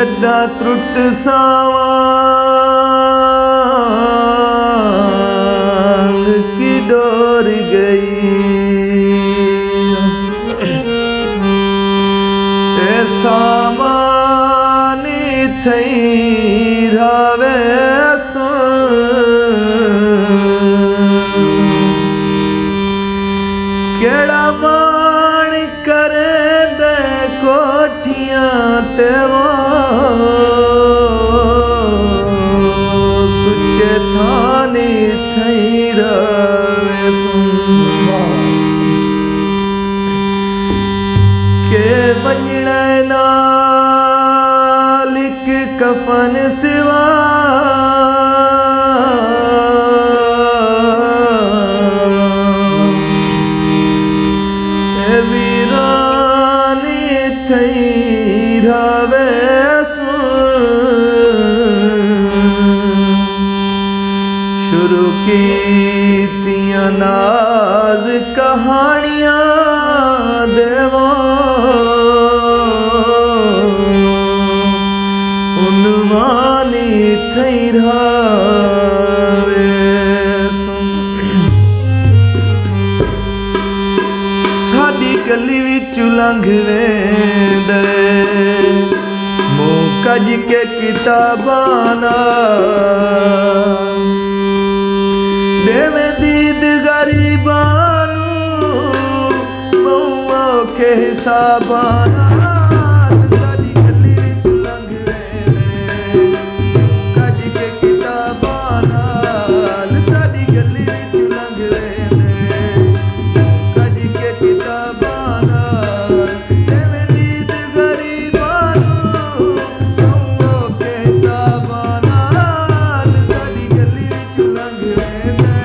दा त्रुट सावांग की डोर गई ए सामानी थई रावे केड़ा मान करे दे कोठियां ते वो सुचे थाने थई रवे के वंजणे नाल इक कफन सिवा शुरू की तिया नाज कहानियां देवो उनवानी थई रावे साडी गली विच लंघ वेंदे मुंह कज के किताबाना देवे दीद गरीबानू बहुओं के हिसाबाना साडी गली विच लंघ वेंदे कज के किताबाना साडी गली विच लंघ वेंदे कज के किताबाना देवे दीद गरीबानू बहुओं के हिसाबाना साडी गली विच लंघ वेंदे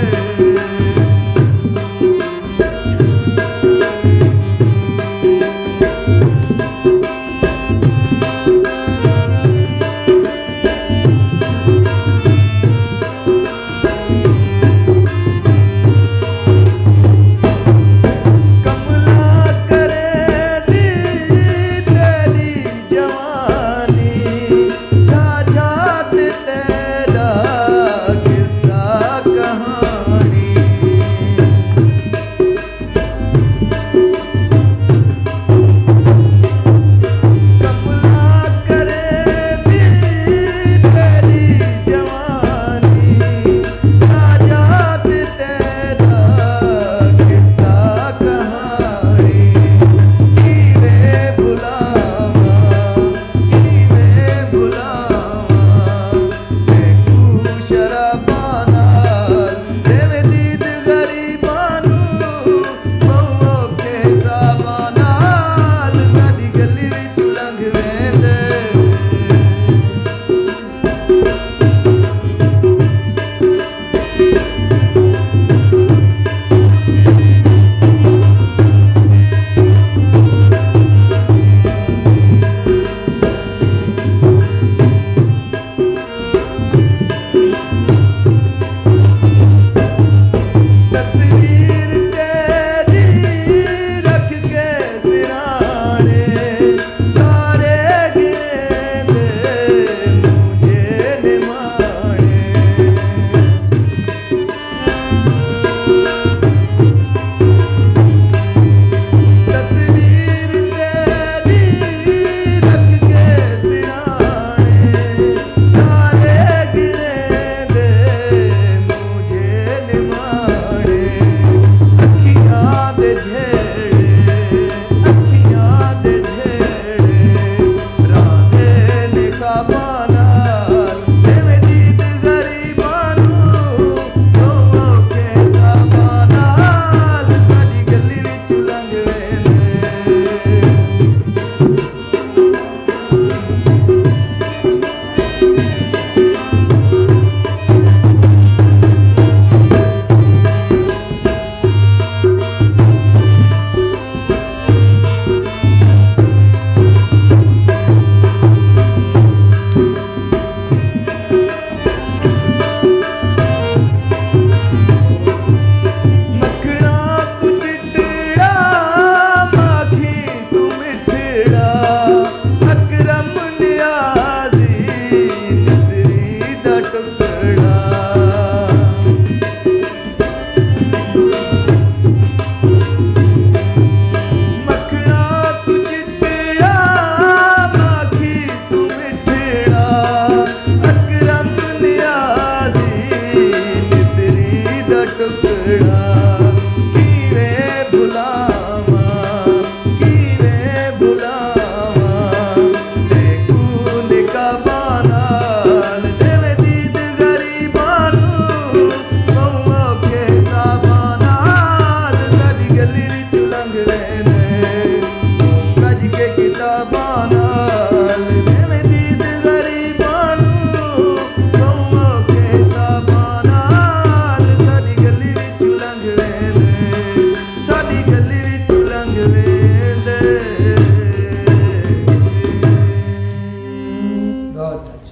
बहुत